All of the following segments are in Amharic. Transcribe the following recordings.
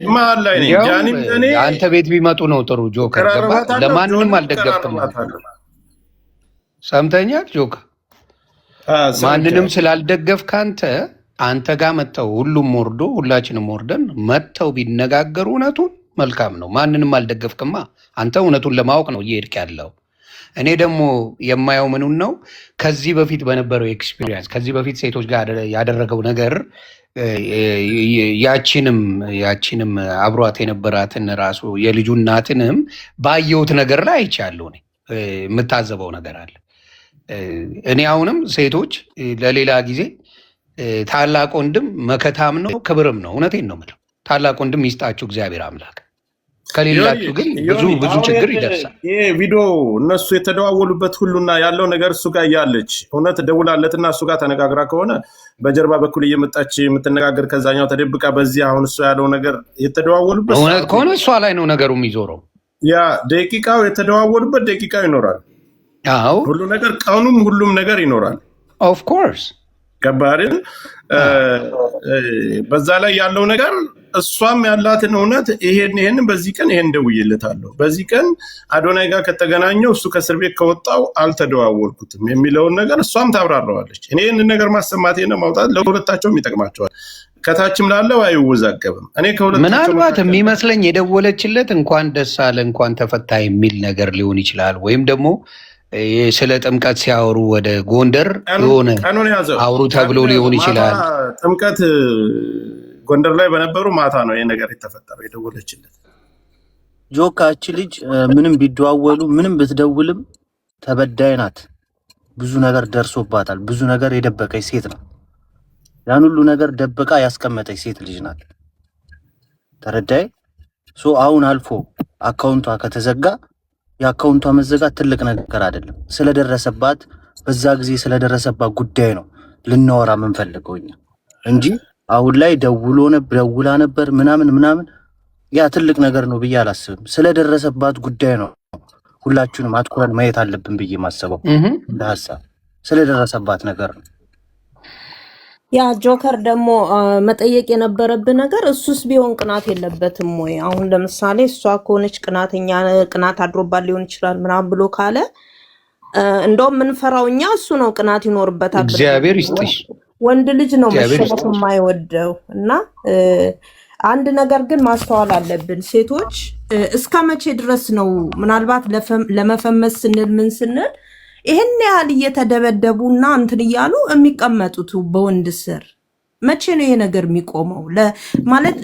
መሀል ላይ ነኝ። ጃኒም እኔ አንተ ቤት ቢመጡ ነው ጥሩ። ጆከር ገባ ለማንንም አልደገፍክም። ሰምተኛል ጆከር ማንንም ስላልደገፍክ አንተ ጋር መጥተው ሁሉም ወርዶ ሁላችንም ወርደን መጥተው ቢነጋገሩ እውነቱን መልካም ነው። ማንንም አልደገፍክማ። አንተ እውነቱን ለማወቅ ነው እየሄድክ ያለው። እኔ ደግሞ የማየው ምኑን ነው ከዚህ በፊት በነበረው ኤክስፒሪየንስ ከዚህ በፊት ሴቶች ጋር ያደረገው ነገር ያቺንም አብሯት የነበራትን ራሱ የልጁ እናትንም ባየሁት ነገር ላይ አይቻለሁ። እኔ የምታዘበው ነገር አለ። እኔ አሁንም ሴቶች ለሌላ ጊዜ ታላቅ ወንድም መከታም ነው ክብርም ነው። እውነቴን ነው የምለው። ታላቅ ወንድም ይስጣችሁ እግዚአብሔር አምላክ። ከሌላችሁ ግን ብዙ ችግር ይደርሳል። ይሄ ቪዲዮ እነሱ የተደዋወሉበት ሁሉና ያለው ነገር እሱ ጋር እያለች እውነት ደውላለትና እሱ ጋር ተነጋግራ ከሆነ በጀርባ በኩል እየመጣች የምትነጋገር ከዛኛው ተደብቃ በዚህ አሁን እሱ ያለው ነገር የተደዋወሉበት እውነት ከሆነ እሷ ላይ ነው ነገሩ የሚዞረው። ያ ደቂቃው የተደዋወሉበት ደቂቃው ይኖራል። አዎ ሁሉ ነገር ቀኑም ሁሉም ነገር ይኖራል። ኦፍ ኮርስ ገባርን። በዛ ላይ ያለው ነገር እሷም ያላትን እውነት ይሄን በዚህ ቀን ይሄን ደውዬለታለሁ፣ በዚህ ቀን አዶናይ ጋር ከተገናኘው እሱ ከእስር ቤት ከወጣው አልተደዋወልኩትም የሚለውን ነገር እሷም ታብራራዋለች። እኔ ይህንን ነገር ማሰማቴና ማውጣት ለሁለታቸውም ይጠቅማቸዋል። ከታችም ላለው አይወዛገብም። እኔ ምናልባት የሚመስለኝ የደወለችለት እንኳን ደስ አለ እንኳን ተፈታ የሚል ነገር ሊሆን ይችላል። ወይም ደግሞ ስለ ጥምቀት ሲያወሩ ወደ ጎንደር የሆነ አውሩ ተብሎ ሊሆን ይችላል። ጥምቀት ጎንደር ላይ በነበሩ ማታ ነው ይሄ ነገር የተፈጠረው። የደወለችለት ጆካች ልጅ ምንም ቢደዋወሉ ምንም ብትደውልም ተበዳይ ናት። ብዙ ነገር ደርሶባታል። ብዙ ነገር የደበቀች ሴት ነው። ያን ሁሉ ነገር ደብቃ ያስቀመጠች ሴት ልጅ ናት። ተረዳይ አሁን አልፎ አካውንቷ ከተዘጋ የአካውንቷ መዘጋት ትልቅ ነገር አይደለም። ስለደረሰባት በዛ ጊዜ ስለደረሰባት ጉዳይ ነው ልናወራ የምንፈልገው እኛ እንጂ አሁን ላይ ደውላ ነበር ምናምን ያ ትልቅ ነገር ነው ብዬ አላስብም። ስለደረሰባት ጉዳይ ነው ሁላችንም አትኩረን ማየት አለብን ብዬ ማሰበው ለሐሳብ ስለደረሰባት ነገር ነው። ያ ጆከር ደግሞ መጠየቅ የነበረብን ነገር እሱስ ቢሆን ቅናት የለበትም ወይ? አሁን ለምሳሌ እሷ ከሆነች ቅናተኛ ቅናት አድሮባት ሊሆን ይችላል ምናምን ብሎ ካለ እንደውም ምንፈራው እኛ እሱ ነው ቅናት ይኖርበታል። እግዚአብሔር ይስጥሽ። ወንድ ልጅ ነው መሸነፍ የማይወደው እና አንድ ነገር ግን ማስተዋል አለብን። ሴቶች እስከ መቼ ድረስ ነው ምናልባት ለመፈመስ ስንል ምን ስንል ይሄን ያህል እየተደበደቡና እንትን እያሉ የሚቀመጡት በወንድ ስር መቼ ነው ይሄ ነገር የሚቆመው? ማለት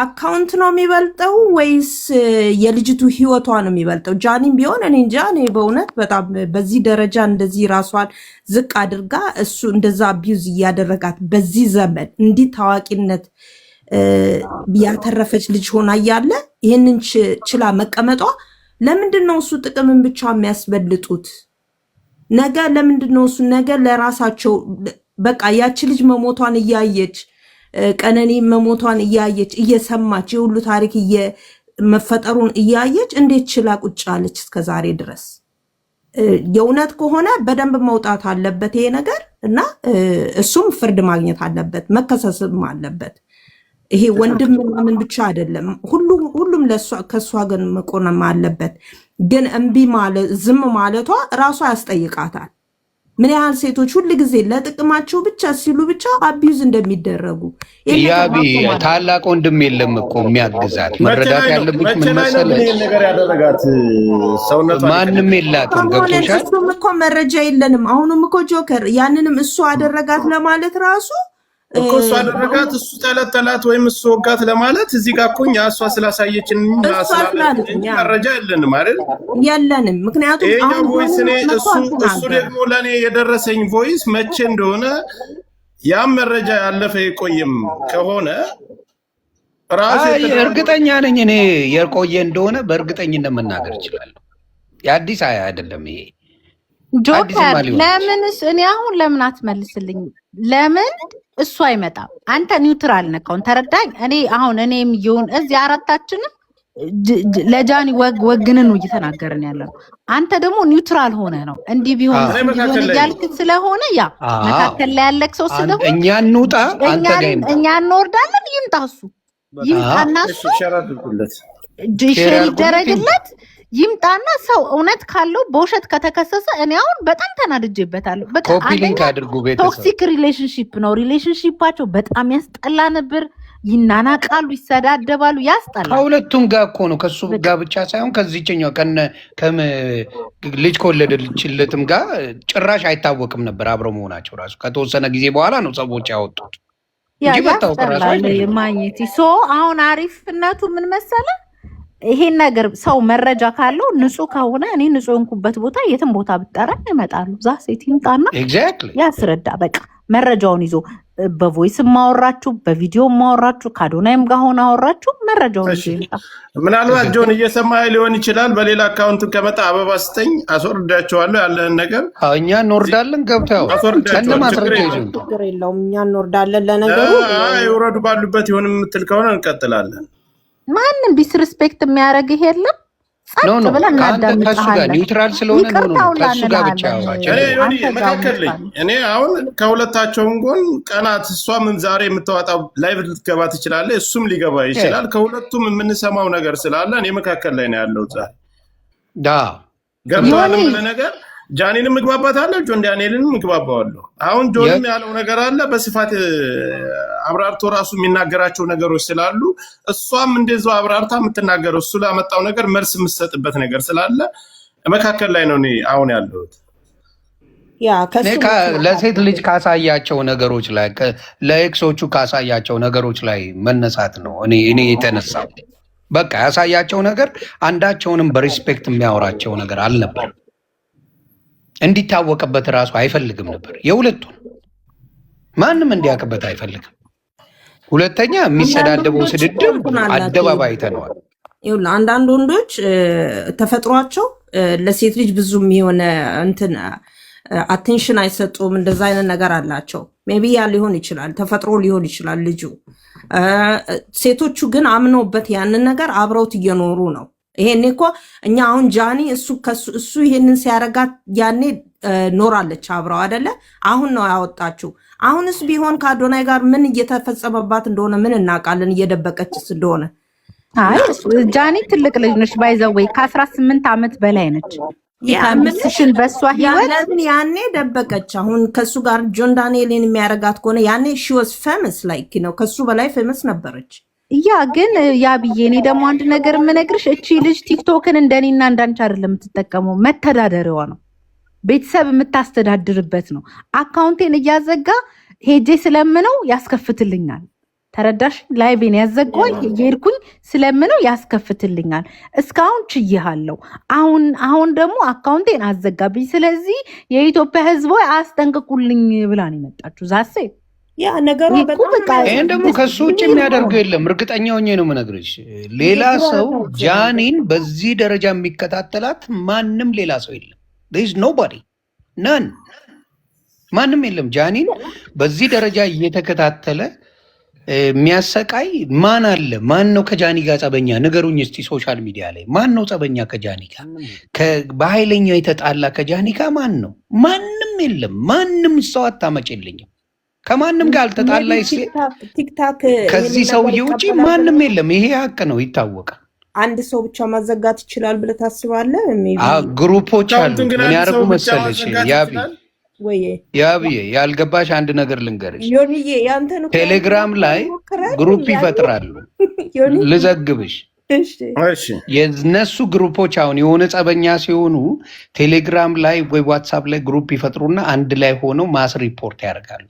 አካውንት ነው የሚበልጠው ወይስ የልጅቱ ህይወቷ ነው የሚበልጠው? ጃኒም ቢሆን እኔ እንጃ። እኔ በእውነት በጣም በዚህ ደረጃ እንደዚህ ራሷን ዝቅ አድርጋ እሱ እንደዛ አቢዩዝ እያደረጋት በዚህ ዘመን እንዲህ ታዋቂነት ያተረፈች ልጅ ሆና እያለ ይህንን ችላ መቀመጧ ለምንድን ነው? እሱ ጥቅምን ብቻ የሚያስበልጡት ነገ ለምንድን ነው? እሱ ነገ ለራሳቸው በቃ ያቺ ልጅ መሞቷን እያየች ቀነኒ መሞቷን እያየች እየሰማች የሁሉ ታሪክ መፈጠሩን እያየች እንዴት ችላ ቁጭ አለች እስከዛሬ ድረስ? የእውነት ከሆነ በደንብ መውጣት አለበት ይሄ ነገር እና እሱም ፍርድ ማግኘት አለበት፣ መከሰስም አለበት። ይሄ ወንድም ምናምን ብቻ አይደለም፣ ሁሉም ከእሷ ግን መቆም አለበት። ግን እምቢ ማለት ዝም ማለቷ እራሷ ያስጠይቃታል። ምን ያህል ሴቶች ሁል ጊዜ ለጥቅማቸው ብቻ ሲሉ ብቻ አቢዩዝ እንደሚደረጉ ያቢ ታላቅ ወንድም የለም እኮ የሚያግዛት። መረዳት ያለብሽ ምን መሰለሽ፣ ማንም የላትም። ገብቶሻል? እሱም እኮ መረጃ የለንም። አሁንም እኮ ጆከር ያንንም እሱ አደረጋት ለማለት ራሱ እኮ እሱ አደረጋት እሱ ጠላት ወይም እሱ ወጋት ለማለት እዚህ ጋር እኮ እኛ እሷ ስላሳየችን መረጃ የለንም አይደል? የለንም። ምክንያቱም ይሄኛው ቮይስ እሱ ደግሞ ለእኔ የደረሰኝ ቮይስ መቼ እንደሆነ ያም መረጃ ያለፈ የቆየም ከሆነ እርግጠኛ ነኝ እኔ የቆየ እንደሆነ በእርግጠኝነት መናገር እችላለሁ። የአዲስ አይደለም ይሄ ጆከር። ለምንስ እኔ አሁን ለምን አትመልስልኝ? ለምን እሱ አይመጣም? አንተ ኒውትራል ነካውን ተረዳኝ። እኔም ይሁን እዚህ አራታችንም ለጃኒ ወግንን ነው እየተናገርን ያለ ነው። አንተ ደግሞ ኒውትራል ሆነ ነው እንዲህ ቢሆን እያልክ ስለሆነ ያ መካከል ላይ ያለክ ሰው ስለሆነ እኛ እንውጣ አንተ ጋር እኛ እንወርዳለን። ይምጣሱ ይምጣና እሱ ሼር ይደረግለት ይምጣና ሰው እውነት ካለው በውሸት ከተከሰሰ እኔ አሁን በጣም ተናድጄበታለሁ። በቃ ኮፒ ሊንክ አድርጉ። ቤተሰብ ቶክሲክ ሪሌሽንሺፕ ነው። ሪሌሽንሺፓቸው በጣም ያስጠላ ነበር። ይናናቃሉ፣ ይሰዳደባሉ፣ ያስጠላል። ከሁለቱም ጋር እኮ ነው። ከሱ ጋር ብቻ ሳይሆን ከዚህኛው ልጅ ከወለደችለትም ጋር ጭራሽ አይታወቅም ነበር አብረው መሆናቸው። ራሱ ከተወሰነ ጊዜ በኋላ ነው ሰዎች ያወጡት እንጂ መታወቅ ራሱ ማግኘት አሁን አሪፍነቱ ምን መሰለ? ይሄን ነገር ሰው መረጃ ካለው ንጹህ ከሆነ እኔ ንጹህ እንኩበት ቦታ የትም ቦታ ብጠራኝ ይመጣሉ። ዛ ሴት ይምጣና ያስረዳ። በቃ መረጃውን ይዞ በቮይስ ማወራችሁ በቪዲዮ ማወራችሁ ከአዶናይም ጋር ሆነ አወራችሁ መረጃውን ይዞ ይምጣ። ምናልባት ጆን እየሰማ ሊሆን ይችላል። በሌላ አካውንት ከመጣ አበባ ስጠኝ አስወርዳቸዋለሁ ያለን ነገር እኛ እንወርዳለን። ገብተው ከነ ማስረጃ ይዞ ችግር የለውም። እኛ እንወርዳለን። ለነገሩ ይውረዱ ባሉበት ይሁን የምትል ከሆነ እንቀጥላለን። ማንም ዲስሪስፔክት የሚያደርግ የለም። ኖ ከሱ ጋር ኒውትራል ስለሆነ ነው። ከሱ ጋር ብቻ ያወራቸው መካከል ላይ እኔ አሁን ከሁለታቸውም ጎን ቀናት እሷም ዛሬ የምታወጣው ላይቭ ልትገባ ትችላለች፣ እሱም ሊገባ ይችላል። ከሁለቱም የምንሰማው ነገር ስላለ እኔ መካከል ላይ ነው ያለው። ዛሬ ገብተዋል ነገር ጃኒንም ምግባባታለሁ፣ ጆን ዳንኤልንም ምግባባዋለሁ። አሁን ጆንም ያለው ነገር አለ በስፋት አብራርቶ ራሱ የሚናገራቸው ነገሮች ስላሉ እሷም እንደዛው አብራርታ የምትናገረው እሱ ላመጣው ነገር መልስ የምትሰጥበት ነገር ስላለ መካከል ላይ ነው እኔ አሁን ያለሁት። ለሴት ልጅ ካሳያቸው ነገሮች ላይ ለኤክሶቹ ካሳያቸው ነገሮች ላይ መነሳት ነው እኔ የተነሳው። በቃ ያሳያቸው ነገር አንዳቸውንም በሪስፔክት የሚያወራቸው ነገር አልነበር። እንዲታወቅበት ራሱ አይፈልግም ነበር። የሁለቱን ማንም እንዲያውቅበት አይፈልግም። ሁለተኛ የሚሰዳደበው ስድድብ አደባባይ አይተነዋል። አንዳንድ ወንዶች ተፈጥሯቸው ለሴት ልጅ ብዙም የሆነ እንትን አቴንሽን አይሰጡም። እንደዛ አይነት ነገር አላቸው። ሜቢ ያ ሊሆን ይችላል፣ ተፈጥሮ ሊሆን ይችላል ልጁ። ሴቶቹ ግን አምነውበት ያንን ነገር አብረውት እየኖሩ ነው። ይሄኔ እኮ እኛ አሁን ጃኒ እሱ ይሄንን ሲያረጋት ያኔ ኖራለች አብረው አይደለ? አሁን ነው ያወጣችው። አሁንስ ቢሆን ከአዶናይ ጋር ምን እየተፈጸመባት እንደሆነ ምን እናውቃለን? እየደበቀችስ እንደሆነ። አይ ጃኒ ትልቅ ልጅ ነች፣ ባይዘወይ ከ18 ዓመት በላይ ነች። ያምስሽን በሷ ህይወት ያኔ ደበቀች። አሁን ከሱ ጋር ጆን ዳንኤልን የሚያረጋት ከሆነ ያኔ ሺ ዋዝ ፌመስ ላይክ ነው፣ ከሱ በላይ ፌመስ ነበረች። ያ ግን ያ ብዬ እኔ ደግሞ አንድ ነገር የምነግርሽ እቺ ልጅ ቲክቶክን እንደኔና እንዳንቺ አይደለም የምትጠቀመው፣ መተዳደሪያዋ ነው። ቤተሰብ የምታስተዳድርበት ነው። አካውንቴን እያዘጋ ሄጄ ስለምነው ያስከፍትልኛል። ተረዳሽ? ላይቬን ያዘጋኝ የሄድኩኝ ስለምነው ያስከፍትልኛል። እስካሁን ችዬሃለሁ። አሁን ደግሞ አካውንቴን አዘጋብኝ። ስለዚህ የኢትዮጵያ ህዝብ አስጠንቅቁልኝ ብላን የመጣችሁ ዛሴ ያ ነገሩ ይህን ደግሞ ከሱ ውጭ የሚያደርገው የለም። እርግጠኛ ሆኜ ነው የምነግርሽ። ሌላ ሰው ጃኒን በዚህ ደረጃ የሚከታተላት ማንም ሌላ ሰው የለም። ኖባዲ ነን፣ ማንም የለም። ጃኒን በዚህ ደረጃ እየተከታተለ የሚያሰቃይ ማን አለ? ማን ነው ከጃኒ ጋር ጸበኛ? ንገሩኝ እስቲ። ሶሻል ሚዲያ ላይ ማን ነው ጸበኛ ከጃኒ ጋር? በኃይለኛው የተጣላ ከጃኒ ጋር ማን ነው? ማንም የለም። ማንም ሰው አታመጭልኝም። ከማንም ጋር አልተጣላይ ቲክታክ ከዚህ ሰውዬ ውጪ ማንም የለም። ይሄ ሀቅ ነው፣ ይታወቃል። አንድ ሰው ብቻ ማዘጋት ይችላል ብለህ ታስባለህ? ግሩፖች አሉ። ምን ያደርጉ መሰለሽ? ያብዬ ያልገባሽ አንድ ነገር ልንገርሽ። ቴሌግራም ላይ ግሩፕ ይፈጥራሉ። ልዘግብሽ፣ የነሱ ግሩፖች አሁን የሆነ ጸበኛ ሲሆኑ ቴሌግራም ላይ ወይ ዋትሳፕ ላይ ግሩፕ ይፈጥሩና አንድ ላይ ሆነው ማስ ሪፖርት ያደርጋሉ።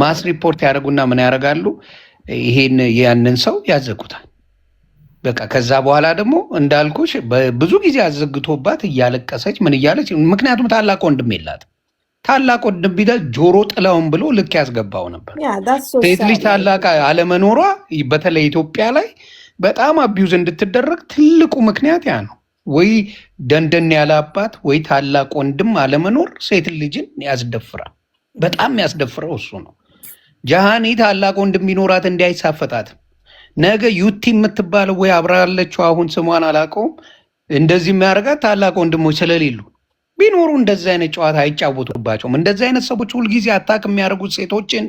ማስ ሪፖርት ያደርጉና ምን ያደርጋሉ? ይሄን ያንን ሰው ያዘጉታል። በቃ ከዛ በኋላ ደግሞ እንዳልኩሽ ብዙ ጊዜ አዘግቶባት እያለቀሰች ምን እያለች፣ ምክንያቱም ታላቅ ወንድም የላት። ታላቅ ወንድም ቢደል ጆሮ ጥላውን ብሎ ልክ ያስገባው ነበር። ሴት ልጅ ታላቅ አለመኖሯ በተለይ ኢትዮጵያ ላይ በጣም አቢዩዝ እንድትደረግ ትልቁ ምክንያት ያ ነው። ወይ ደንደን ያለ አባት ወይ ታላቅ ወንድም አለመኖር ሴት ልጅን ያስደፍራል። በጣም ያስደፍረው እሱ ነው። ጃኒ ታላቅ ወንድም ቢኖራት እንዲያይሳፈጣትም ነገ ዩቲ የምትባለው ወይ አብራ ያለችው አሁን ስሟን አላውቀውም እንደዚህ የሚያደርጋት ታላቅ ወንድሞች ስለሌሉ ቢኖሩ እንደዚህ አይነት ጨዋታ አይጫወቱባቸውም። እንደዚህ አይነት ሰዎች ሁልጊዜ አታክ የሚያደርጉት ሴቶችን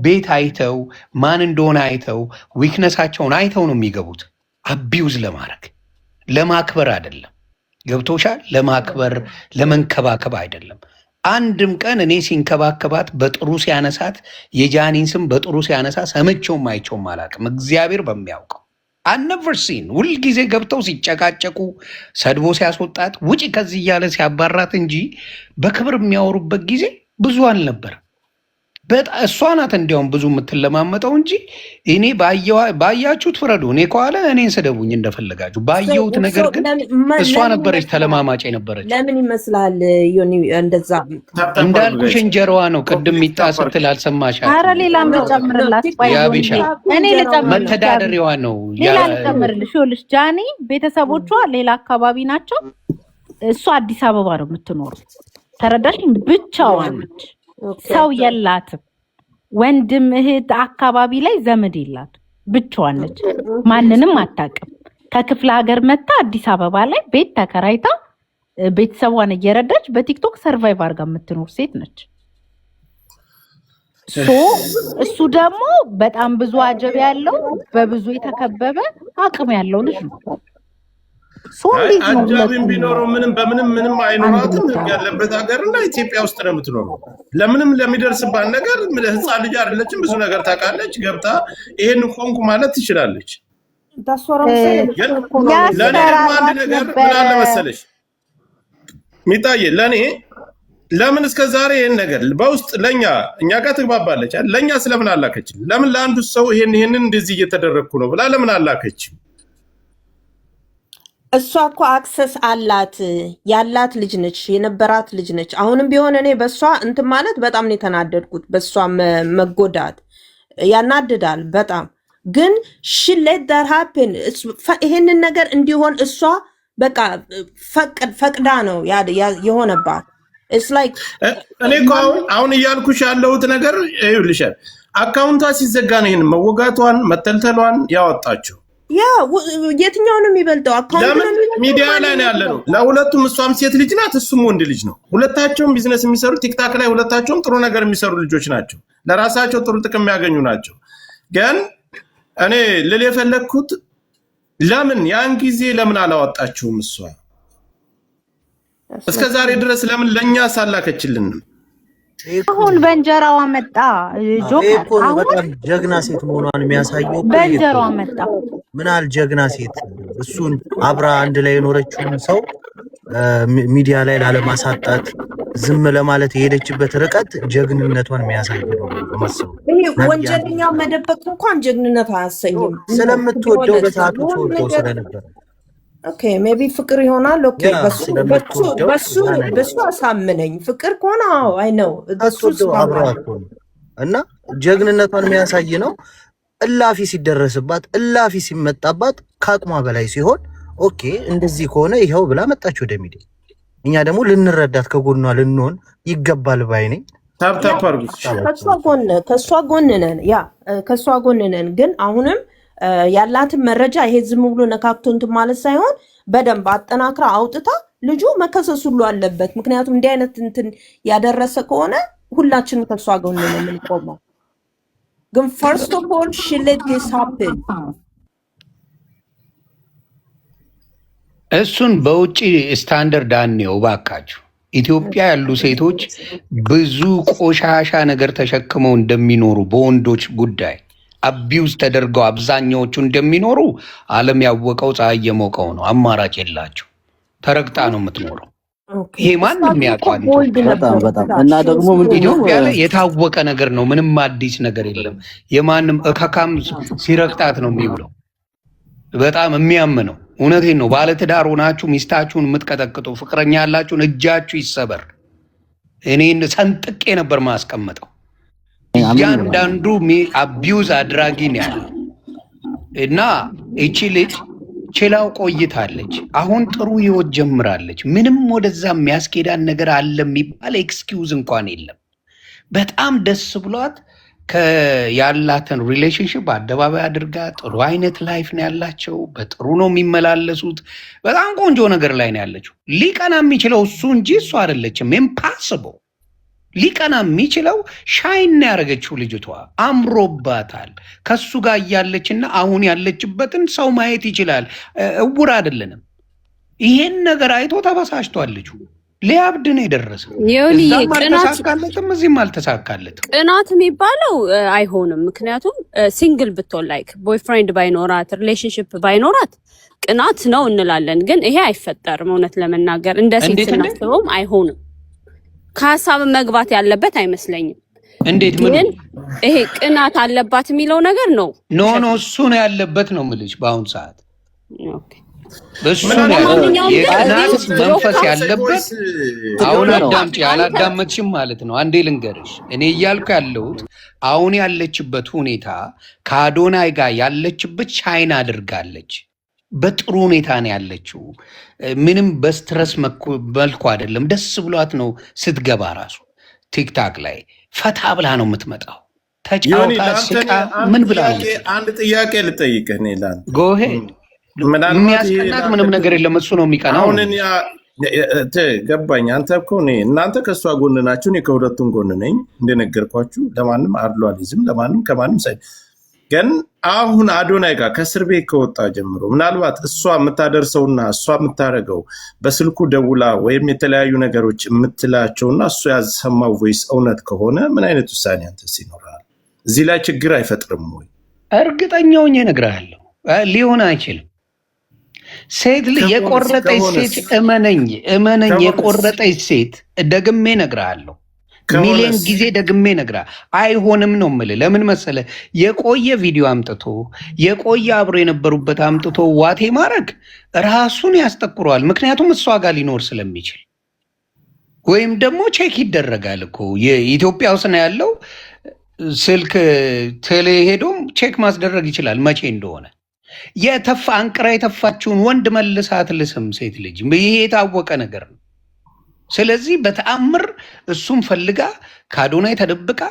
ቤት አይተው ማን እንደሆነ አይተው ዊክነሳቸውን አይተው ነው የሚገቡት። አቢውዝ ለማድረግ ለማክበር አይደለም። ገብቶሻል? ለማክበር ለመንከባከብ አይደለም። አንድም ቀን እኔ ሲንከባከባት በጥሩ ሲያነሳት የጃኒን ስም በጥሩ ሲያነሳ ሰምቼውም አይቼውም አላውቅም። እግዚአብሔር በሚያውቀው አነቨር ሲን ሁልጊዜ ገብተው ሲጨቃጨቁ ሰድቦ ሲያስወጣት ውጪ ከዚህ እያለ ሲያባራት እንጂ በክብር የሚያወሩበት ጊዜ ብዙ አልነበር። በጣም እሷ ናት እንዲያውም ብዙ የምትለማመጠው እንጂ እኔ ባያችሁት ፍረዱ። እኔ ከኋላ እኔን ስደቡኝ እንደፈለጋችሁ። ባየሁት ነገር ግን እሷ ነበረች ተለማማጭ የነበረች። ለምን ይመስላል ዮኒ እንደዛ እንዳልኩሽ እንጀራዋ ነው። ቅድም ሚጣ ስትል አልሰማሻት? ኧረ ሌላ ልጨምርላት። ያቢሻ መተዳደሪያዋ ነው። ሌላ ልጨምርልሽ። ይኸውልሽ ጃኒ ቤተሰቦቿ ሌላ አካባቢ ናቸው። እሷ አዲስ አበባ ነው የምትኖረው። ተረዳሽኝ? ብቻዋን ነች። ሰው የላትም። ወንድም እህት አካባቢ ላይ ዘመድ የላትም። ብቻዋን ነች። ማንንም አታውቅም። ከክፍለ ሀገር መታ አዲስ አበባ ላይ ቤት ተከራይታ ቤተሰቧን እየረዳች በቲክቶክ ሰርቫይቭ አድርጋ የምትኖር ሴት ነች። እሱ ደግሞ በጣም ብዙ አጀብ ያለው በብዙ የተከበበ አቅም ያለው ልጅ ነው። አጃቢም ቢኖረው ምንም አይኖራትም። ህግ ያለበት ሀገርና ኢትዮጵያ ውስጥ ነው የምትኖረው። ለምንም ለሚደርስባት ነገር ህፃን ልጅ አይደለችም። ብዙ ነገር ታውቃለች። ገብታ ይሄን ሆንኩ ማለት ትችላለች። ለእኔ ደግሞ አንድ ነገር ምን አለ መሰለሽ ሚጣዬ፣ ለእኔ ለምን እስከ ዛሬ ይሄን ነገር በውስጥ እኛ ጋር ትግባባለች። ለእኛ ስለምን አላከችም? ለምን ለአንዱ ሰው ይሄንን እንደዚህ እየተደረግኩ ነው ብላ ለምን አላከችም? እሷ እኮ አክሰስ አላት ያላት ልጅ ነች፣ የነበራት ልጅ ነች። አሁንም ቢሆን እኔ በእሷ እንትን ማለት በጣም ነው የተናደድኩት። በእሷ መጎዳት ያናድዳል በጣም ግን ሽሌት ዳር ሀፕን ይሄንን ነገር እንዲሆን እሷ በቃ ፈቅዳ ነው የሆነባት። እኔ እኮ አሁን እያልኩሽ ያለሁት ነገር ይኸውልሻል፣ አካውንቷ ሲዘጋ ነው ይሄን መወጋቷን መተልተሏን ያወጣችው። የትኛውን የሚበልጠው ለምን ሚዲያ ላይ ነው ያለ ነው። ለሁለቱም እሷም ሴት ልጅ ናት፣ እሱም ወንድ ልጅ ነው። ሁለታቸውም ቢዝነስ የሚሰሩ ቲክታክ ላይ ሁለታቸውም ጥሩ ነገር የሚሰሩ ልጆች ናቸው። ለራሳቸው ጥሩ ጥቅም የሚያገኙ ናቸው። ግን እኔ ልል የፈለግኩት ለምን ያን ጊዜ ለምን አላወጣችሁም? እሷ እስከ ዛሬ ድረስ ለምን ለእኛ ሳላከችልንም? አሁን በእንጀራዋ መጣ። ጆከር በጣም ጀግና ሴት መሆኗን የሚያሳየው በእንጀራዋ መጣ። ምን አለ ጀግና ሴት እሱን አብራ አንድ ላይ የኖረችውን ሰው ሚዲያ ላይ ላለማሳጣት ዝም ለማለት የሄደችበት ርቀት ጀግንነቷን የሚያሳይ ነው መስሎ። ወንጀለኛ መደበቅ እንኳን ጀግንነት አያሰኝም። ስለምትወደው በሰዓቱ ተወደው ስለነበረ ኦኬ ሜቢ ፍቅር ይሆናል። ኦኬ በሱ አሳምነኝ። ፍቅር ከሆነ አይ ነው እሱ አብሯት እና ጀግንነቷን የሚያሳይ ነው። እላፊ ሲደረስባት እላፊ ሲመጣባት ከአቅሟ በላይ ሲሆን ኦኬ እንደዚህ ከሆነ ይኸው ብላ መጣች ወደ ሚዲያ። እኛ ደግሞ ልንረዳት ከጎኗ ልንሆን ይገባል ባይ ነኝ። ከሷ ጎን ነን፣ ከሷ ጎን ነን። ግን አሁንም ያላትን መረጃ ይሄ ዝም ብሎ ነካክቶ እንትን ማለት ሳይሆን በደንብ አጠናክራ አውጥታ ልጁ መከሰስ ሁሉ አለበት። ምክንያቱም እንዲህ አይነት እንትን ያደረሰ ከሆነ ሁላችንም ከሷ ጎን ነው የምንቆመው። ግን ፈርስት ኦፍ ኦል ሺ ሌት ዲስ ሃፕን። እሱን በውጭ ስታንዳርድ አንየው ባካችሁ። ኢትዮጵያ ያሉ ሴቶች ብዙ ቆሻሻ ነገር ተሸክመው እንደሚኖሩ በወንዶች ጉዳይ አቢውዝ ተደርገው አብዛኛዎቹ እንደሚኖሩ ዓለም ያወቀው ፀሐይ የሞቀው ነው። አማራጭ የላቸው። ተረግጣ ነው የምትኖረው። ይሄ ማንም ያውቃል። እና ደግሞ ኢትዮጵያ ላይ የታወቀ ነገር ነው። ምንም አዲስ ነገር የለም። የማንም እካካም ሲረግጣት ነው የሚውለው። በጣም የሚያምነው እውነቴን ነው። ባለትዳር ሆናችሁ ሚስታችሁን የምትቀጠቅጡ ፍቅረኛ ያላችሁን እጃችሁ ይሰበር። እኔን ሰንጥቄ ነበር ማስቀመጠው። እያንዳንዱ አቢዩዝ አድራጊ ነው ያለው እና እቺ ልጅ ችላው ቆይታለች። አሁን ጥሩ ህይወት ጀምራለች። ምንም ወደዛ የሚያስኬዳን ነገር አለ የሚባል ኤክስኪውዝ እንኳን የለም። በጣም ደስ ብሏት ያላትን ሪሌሽንሽፕ አደባባይ አድርጋ ጥሩ አይነት ላይፍ ነው ያላቸው። በጥሩ ነው የሚመላለሱት። በጣም ቆንጆ ነገር ላይ ነው ያለችው። ሊቀና የሚችለው እሱ እንጂ እሱ አይደለችም። ኢምፓስብል። ሊቀና የሚችለው ሻይን ያደረገችው ልጅቷ አምሮባታል። ከሱ ጋር እያለችና አሁን ያለችበትን ሰው ማየት ይችላል። እውር አይደለንም። ይሄን ነገር አይቶ ተበሳጭቷል ልጁ። ሊያብድ ነው የደረሰው። እዛም አልተሳካለትም፣ እዚህም አልተሳካለትም። ቅናት የሚባለው አይሆንም። ምክንያቱም ሲንግል ብትሆን ላይክ ቦይፍሬንድ ባይኖራት ሪሌሽንሽፕ ባይኖራት ቅናት ነው እንላለን። ግን ይሄ አይፈጠርም። እውነት ለመናገር እንደ ሴት ስናስበውም አይሆንም። ከሀሳብ መግባት ያለበት አይመስለኝም። እንዴት ምን ይሄ ቅናት አለባት የሚለው ነገር ነው? ኖ እሱ ነው ያለበት ነው የምልሽ በአሁን ሰዓት። ኦኬ በሱ የቅናት መንፈስ ያለበት። አሁን አዳምጪ፣ አላዳመጥሽም ማለት ነው። አንዴ ልንገርሽ፣ እኔ እያልኩ ያለሁት አሁን ያለችበት ሁኔታ ከአዶናይ ጋር ያለችበት ቻይና አድርጋለች። በጥሩ ሁኔታ ነው ያለችው። ምንም በስትረስ መልኩ አይደለም። ደስ ብሏት ነው ስትገባ ራሱ ቲክታክ ላይ ፈታ ብላ ነው የምትመጣው። ተጫውታ ስቃ ምን ብላ ነው። አንድ ጥያቄ ልጠይቅህ እኔ ላን ጎሄ የሚያስቀናት ምንም ነገር የለም። እሱ ነው የሚቀናው። አሁን ገባኝ። አንተ እኮ እናንተ ከእሷ ጎን ናችሁ፣ እኔ ከሁለቱም ጎን ነኝ። እንደነገርኳችሁ ለማንም አድሏሊዝም ለማንም ከማንም ሳይ ግን አሁን አዶናይ ጋር ከእስር ቤት ከወጣ ጀምሮ ምናልባት እሷ የምታደርሰውና እሷ የምታደርገው በስልኩ ደውላ ወይም የተለያዩ ነገሮች የምትላቸውና እሱ ያሰማው ቮይስ እውነት ከሆነ ምን አይነት ውሳኔ አንተስ ይኖራል? እዚህ ላይ ችግር አይፈጥርም ወይ? እርግጠኛው እነግርሃለሁ ሊሆን አይችልም። ሴት የቆረጠች ሴት እመነኝ የቆረጠች ሴት ደግሜ እነግርሃለሁ፣ ሚሊዮን ጊዜ ደግሜ እነግርሃለሁ አይሆንም ነው የምልህ። ለምን መሰለህ? የቆየ ቪዲዮ አምጥቶ የቆየ አብሮ የነበሩበት አምጥቶ ዋቴ ማድረግ ራሱን ያስጠቁረዋል። ምክንያቱም እሷ ጋር ሊኖር ስለሚችል ወይም ደግሞ ቼክ ይደረጋል እኮ የኢትዮጵያ ውስጥ ነው ያለው ስልክ ቴሌ ሄዶም ቼክ ማስደረግ ይችላል መቼ እንደሆነ። አንቅራ የተፋችውን ወንድ መልሳ አትልስም ሴት ልጅ። ይሄ የታወቀ ነገር ነው። ስለዚህ በተአምር እሱም ፈልጋ ከአዶናይ ተደብቃ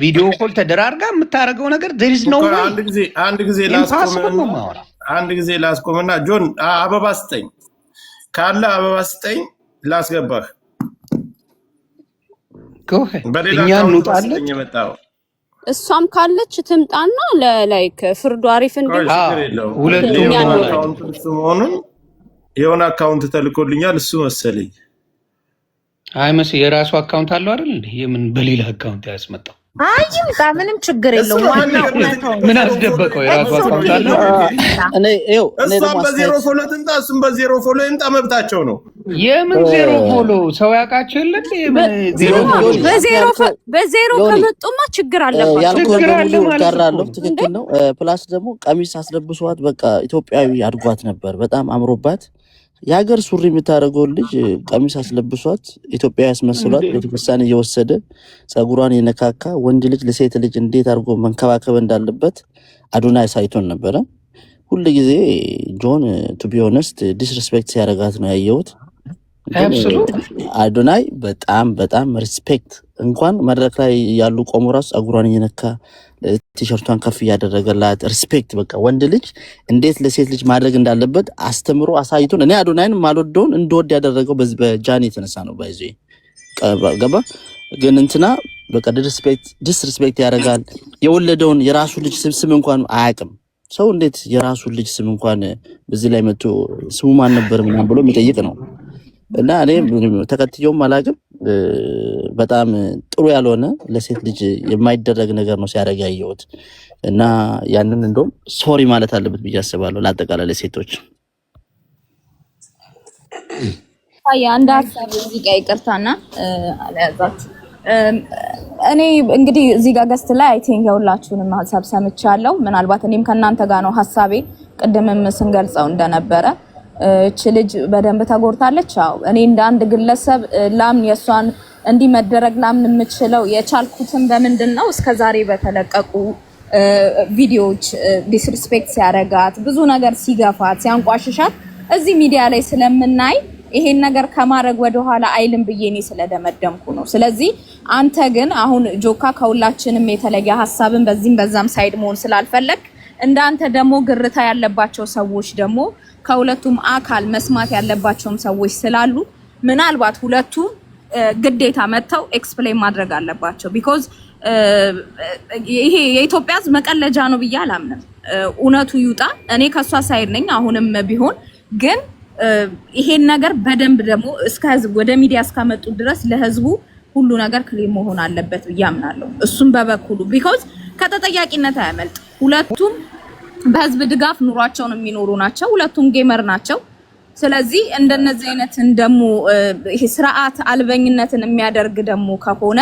ቪዲዮ ኮል ተደራርጋ የምታደርገው ነገር አንድ ጊዜ ላስቆምና ጆን አበባ ስጠኝ ካለ አበባ ስጠኝ ላስገባህ። እኛ እንውጣለን። እሷም ካለች ትምጣና ለላይክ ፍርዱ አሪፍ መሆኑን የሆነ አካውንት ተልኮልኛል እሱ መሰለኝ። አይ መሰለኝ የራሱ አካውንት አለው አይደል እንዴ? የምን በሌላ አካውንት ያስመጣው? አይ ይምጣ፣ ምንም ችግር የለውም። ዋናው ምን አስደበቀው? የራሱ አካውንት አለው። እሷም በዜሮ ፎሎ ትምጣ፣ እሱም በዜሮ ፎሎ ይምጣ፣ መብታቸው ነው። የምን ዜሮ ፎሎ? ሰው ያውቃቸው የለ በዜሮ ከመጡማ ችግር አለባቸው። ትክክል ነው። ፕላስ ደግሞ ቀሚስ አስለብሷት በቃ ኢትዮጵያዊ አድጓት ነበር። በጣም አምሮባት የሀገር ሱሪ የምታደርገው ልጅ ቀሚስ አስለብሷት ኢትዮጵያ ያስመስሏት ቤተክርስቲያን እየወሰደ ጸጉሯን የነካካ ወንድ ልጅ ለሴት ልጅ እንዴት አድርጎ መንከባከብ እንዳለበት አዶናይ ሳይቶን ነበረ። ሁሉ ጊዜ ጆን ቱ ቢ ኦነስት ዲስሪስፔክት ሲያደርጋት ነው ያየሁት። አዶናይ በጣም በጣም ሪስፔክት እንኳን መድረክ ላይ ያሉ ቆሞ ራሱ ጸጉሯን እየነካ ቲሸርቷን ከፍ እያደረገላት ሪስፔክት በቃ ወንድ ልጅ እንዴት ለሴት ልጅ ማድረግ እንዳለበት አስተምሮ አሳይቶን። እኔ አዶናይን ማልወደውን እንደወድ ያደረገው በዚህ በጃኒ የተነሳ ነው። ባይዚ ገባ ግን እንትና በቃ ዲስሪስፔክት ያደርጋል። የወለደውን የራሱ ልጅ ስም እንኳን አያውቅም። ሰው እንዴት የራሱ ልጅ ስም እንኳን በዚህ ላይ መጥቶ ስሙ ማን ነበር ምናምን ብሎ የሚጠይቅ ነው። እና እኔ ተከትየውም አላውቅም። በጣም ጥሩ ያልሆነ ለሴት ልጅ የማይደረግ ነገር ነው ሲያደርግ ያየሁት። እና ያንን እንደውም ሶሪ ማለት አለበት ብዬ አስባለሁ ለአጠቃላይ ለሴቶች። አንድ ሀሳብ እዚህ ጋር ይቅርታና አልያዛችሁ። እኔ እንግዲህ እዚህ ጋር ገስት ላይ አይ ቲንክ የሁላችሁንም ሀሳብ ሰምቻለሁ። ምናልባት እኔም ከእናንተ ጋር ነው ሀሳቤ ቅድምም ስንገልጸው እንደነበረ እቺ ልጅ በደንብ ተጎድታለች። አዎ እኔ እንደ አንድ ግለሰብ ላምን የሷን እንዲህ መደረግ ላምን የምችለው የቻልኩትን በምንድነው እስከዛሬ በተለቀቁ ቪዲዮዎች ዲስሪስፔክት ሲያረጋት ብዙ ነገር ሲገፋት ሲያንቋሽሻት እዚህ ሚዲያ ላይ ስለምናይ ይሄን ነገር ከማድረግ ወደኋላ አይልም ብዬ እኔ ስለደመደምኩ ነው። ስለዚህ አንተ ግን አሁን ጆካ ከሁላችንም የተለየ ሐሳብን በዚህም በዛም ሳይድ መሆን ስላልፈለግ እንዳንተ ደግሞ ግርታ ያለባቸው ሰዎች ደግሞ ከሁለቱም አካል መስማት ያለባቸውም ሰዎች ስላሉ ምናልባት ሁለቱም ግዴታ መተው ኤክስፕሌን ማድረግ አለባቸው። ቢኮዝ ይሄ የኢትዮጵያ ሕዝብ መቀለጃ ነው ብዬ አላምንም። እውነቱ ይውጣ። እኔ ከሷ ሳይድ ነኝ አሁንም ቢሆን ግን ይሄን ነገር በደንብ ደግሞ እስከ ህዝብ ወደ ሚዲያ እስካመጡ ድረስ ለህዝቡ ሁሉ ነገር ክሊር መሆን አለበት ብዬ አምናለሁ። እሱም በበኩሉ ቢኮዝ ከተጠያቂነት አያመልጥ። ሁለቱም በህዝብ ድጋፍ ኑሯቸውን የሚኖሩ ናቸው። ሁለቱም ጌመር ናቸው። ስለዚህ እንደነዚህ አይነትን ደግሞ ይሄ ስርዓት አልበኝነትን የሚያደርግ ደግሞ ከሆነ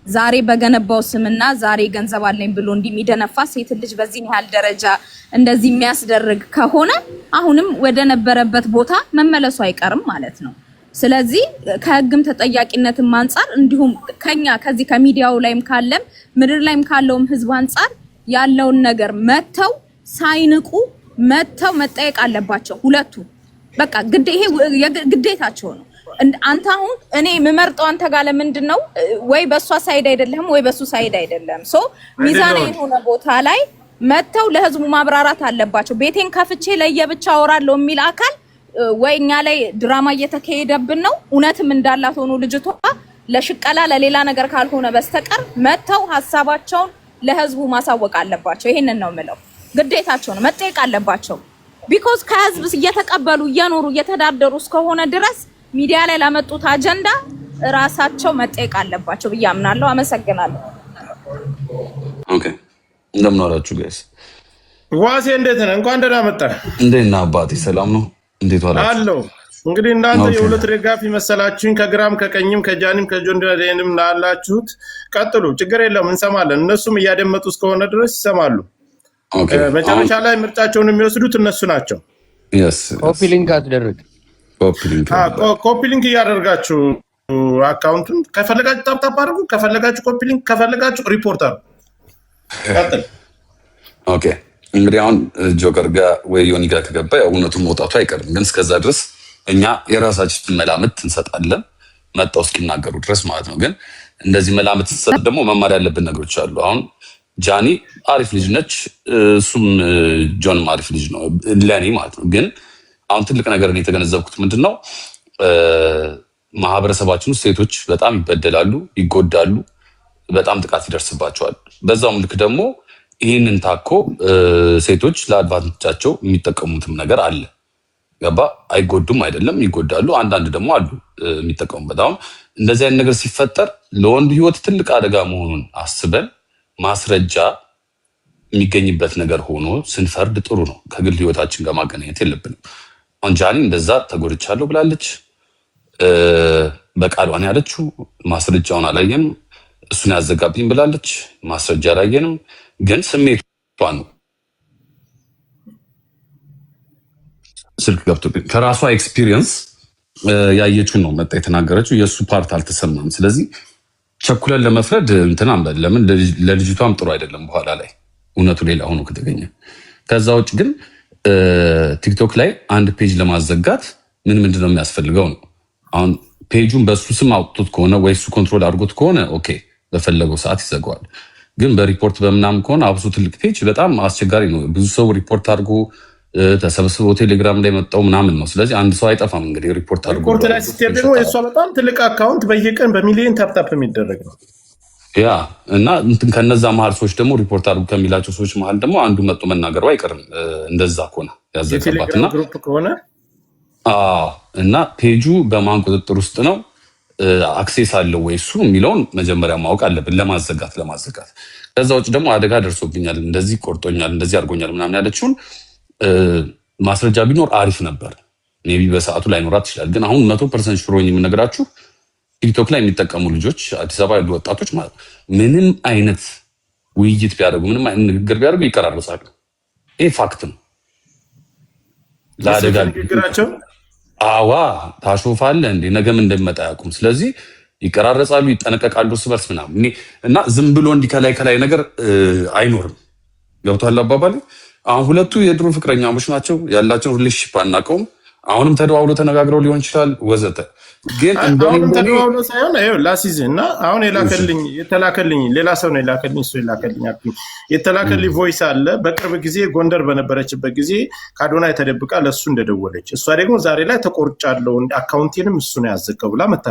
ዛሬ በገነባው ስምና ዛሬ ገንዘብ አለኝ ብሎ እንደሚደነፋ ሴት ልጅ በዚህ ያህል ደረጃ እንደዚህ የሚያስደርግ ከሆነ አሁንም ወደ ነበረበት ቦታ መመለሱ አይቀርም ማለት ነው። ስለዚህ ከህግም ተጠያቂነትም አንፃር እንዲሁም ከኛ ከዚህ ከሚዲያው ላይም ካለም ምድር ላይም ካለውም ህዝብ አንፃር ያለውን ነገር መተው ሳይንቁ መተው መጠየቅ አለባቸው ሁለቱ። በቃ ይሄ ግዴታቸው ነው። አንተ አሁን እኔ የምመርጠው አንተ ጋር ለምንድን ነው ወይ በሷ ሳይድ አይደለም ወይ በሱ ሳይድ አይደለም። ሶ ሚዛን የሆነ ቦታ ላይ መተው ለህዝቡ ማብራራት አለባቸው። ቤቴን ከፍቼ ለየብቻ አወራለሁ የሚል አካል ወይ እኛ ላይ ድራማ እየተካሄደብን ነው እውነትም እንዳላት ሆኖ ልጅቷ ለሽቀላ ለሌላ ነገር ካልሆነ በስተቀር መተው ሐሳባቸውን ለህዝቡ ማሳወቅ አለባቸው። ይሄንን ነው የምለው። ግዴታቸው ነው፣ መጠየቅ አለባቸው። ቢኮዝ ከህዝብ እየተቀበሉ እየኖሩ እየተዳደሩ እስከሆነ ድረስ ሚዲያ ላይ ላመጡት አጀንዳ ራሳቸው መጠየቅ አለባቸው ብዬ አምናለሁ። አመሰግናለሁ። ኦኬ፣ እንደምን ዋላችሁ ጋይስ? ዋሴ እንዴት ነህ? እንኳን ደህና መጣህ። እንዴት ነህ አባቴ? ሰላም ነው? እንዴት ዋላችሁ? አለው። እንግዲህ እናንተ የሁለት ደጋፊ መሰላችሁኝ። ከግራም ከቀኝም ከጃኒም ከጆንዳዴንም ላላችሁት ቀጥሉ፣ ችግር የለውም እንሰማለን። እነሱም እያደመጡ እስከሆነ ድረስ ይሰማሉ። መጨረሻ ላይ ምርጫቸውን የሚወስዱት እነሱ ናቸው። ኮፒ ሊንክ አትደረግ። ኮፒ ሊንክ እያደረጋችሁ አካውንቱን ከፈለጋችሁ ታፕታፕ አድርጉ፣ ከፈለጋችሁ ኮፒ ሊንክ፣ ከፈለጋችሁ ሪፖርት አድርጉ። ቀጥል። ኦኬ እንግዲህ አሁን ጆከር ጋር ወይ ዮኒ ጋር ከገባ ያው እውነቱን መውጣቱ አይቀርም። ግን እስከዛ ድረስ እኛ የራሳችን መላምት እንሰጣለን መጣው እስኪናገሩ ድረስ ማለት ነው። ግን እንደዚህ መላምት እንሰጥ ደግሞ መማር ያለብን ነገሮች አሉ። አሁን ጃኒ አሪፍ ልጅ ነች፣ እሱም ጆንም አሪፍ ልጅ ነው ለኔ ማለት ነው። ግን አሁን ትልቅ ነገር ነው የተገነዘብኩት ምንድነው ማህበረሰባችን ውስጥ ሴቶች በጣም ይበደላሉ፣ ይጎዳሉ፣ በጣም ጥቃት ይደርስባቸዋል። በዛው ልክ ደግሞ ይህንን ታኮ ሴቶች ለአድቫንቴጃቸው የሚጠቀሙትም ነገር አለ። ገባ? አይጎዱም አይደለም፣ ይጎዳሉ። አንዳንድ ደግሞ አሉ የሚጠቀሙበት። አሁን እንደዚህ አይነት ነገር ሲፈጠር ለወንዱ ህይወት ትልቅ አደጋ መሆኑን አስበን ማስረጃ የሚገኝበት ነገር ሆኖ ስንፈርድ ጥሩ ነው። ከግል ህይወታችን ጋር ማገናኘት የለብንም። አሁን ጃኒ እንደዛ ተጎድቻለሁ ብላለች፣ በቃሏን ያለችው ማስረጃውን አላየንም። እሱን ያዘጋብኝ ብላለች፣ ማስረጃ አላየንም። ግን ስሜቷ ነው ስልክ ገብቶብኝ ከራሷ ኤክስፒሪየንስ ያየችውን ነው መጣ የተናገረችው። የእሱ ፓርት አልተሰማም። ስለዚህ ቸኩለን ለመፍረድ እንትን አንበል። ለምን ለልጅቷም ጥሩ አይደለም በኋላ ላይ እውነቱ ሌላ ሆኖ ከተገኘ። ከዛ ውጭ ግን ቲክቶክ ላይ አንድ ፔጅ ለማዘጋት ምንድን ነው የሚያስፈልገው ነው። አሁን ፔጁን በሱ ስም አውጥቶት ከሆነ ወይ እሱ ኮንትሮል አድርጎት ከሆነ ኦኬ በፈለገው ሰዓት ይዘጋዋል። ግን በሪፖርት በምናምን ከሆነ አብሶ ትልቅ ፔጅ በጣም አስቸጋሪ ነው። ብዙ ሰው ሪፖርት አድርጎ ተሰብስበው ቴሌግራም ላይ መጣው ምናምን ነው። ስለዚህ አንድ ሰው አይጠፋም እንግዲህ ሪፖርት አድርጎ ሪፖርት ላይ ስትሄድ ደግሞ የእሷ በጣም ትልቅ አካውንት በየቀን በሚሊዮን ታፕታፕ የሚደረግ ነው። ያ እና ከነዛ መሀል ሰዎች ደግሞ ሪፖርት አድርጉ ከሚላቸው ሰዎች መሀል ደግሞ አንዱ መጥቶ መናገሩ አይቀርም። እንደዛ ከሆነ ያዘቀባትና ግሩፕ ከሆነ እና ፔጁ በማን ቁጥጥር ውስጥ ነው አክሴስ አለው ወይ እሱ የሚለውን መጀመሪያ ማወቅ አለብን ለማዘጋት። ከዛ ውጭ ደግሞ አደጋ ደርሶብኛል፣ እንደዚህ ቆርጦኛል፣ እንደዚህ አድርጎኛል ምናምን ያለችውን ማስረጃ ቢኖር አሪፍ ነበር። ሜቢ በሰዓቱ ላይኖራት ይችላል። ግን አሁን 100% ሽሮኝ የምነግራችሁ ቲክቶክ ላይ የሚጠቀሙ ልጆች አዲስ አበባ ያሉ ወጣቶች ማለት ምንም አይነት ውይይት ቢያደርጉ ምንም አይነት ንግግር ቢያደርጉ ይቀራረጻሉ። ይሄ ፋክት ነው። ለአደጋ ንግግራቸው አዋ ታሾፋለህ እንዴ ነገም እንደሚመጣ ያውቁም። ስለዚህ ይቀራረጻሉ፣ ይጠነቀቃሉ እርስ በርስ ምናምን እና ዝም ብሎ እንዲህ ከላይ ነገር አይኖርም። ገብቶሃል አባባሌ? አሁን ሁለቱ የድሮ ፍቅረኛሞች ናቸው። ያላቸውን ሪሌሽንሺፕ አናውቀውም። አሁንም ተደዋውሎ ተነጋግረው ሊሆን ይችላል ወዘተ። ግን አሁንም ተደዋውሎ ሳይሆን ላሲዝ እና አሁን የተላከልኝ ሌላ ሰው ነው የላከልኝ። እሱ የላከልኝ የተላከልኝ ቮይስ አለ። በቅርብ ጊዜ ጎንደር በነበረችበት ጊዜ ከአዶናይ ተደብቃ ለእሱ እንደደወለች፣ እሷ ደግሞ ዛሬ ላይ ተቆርጫለሁ አካውንቴንም እሱ ነው ያዘጋው ብላ መታ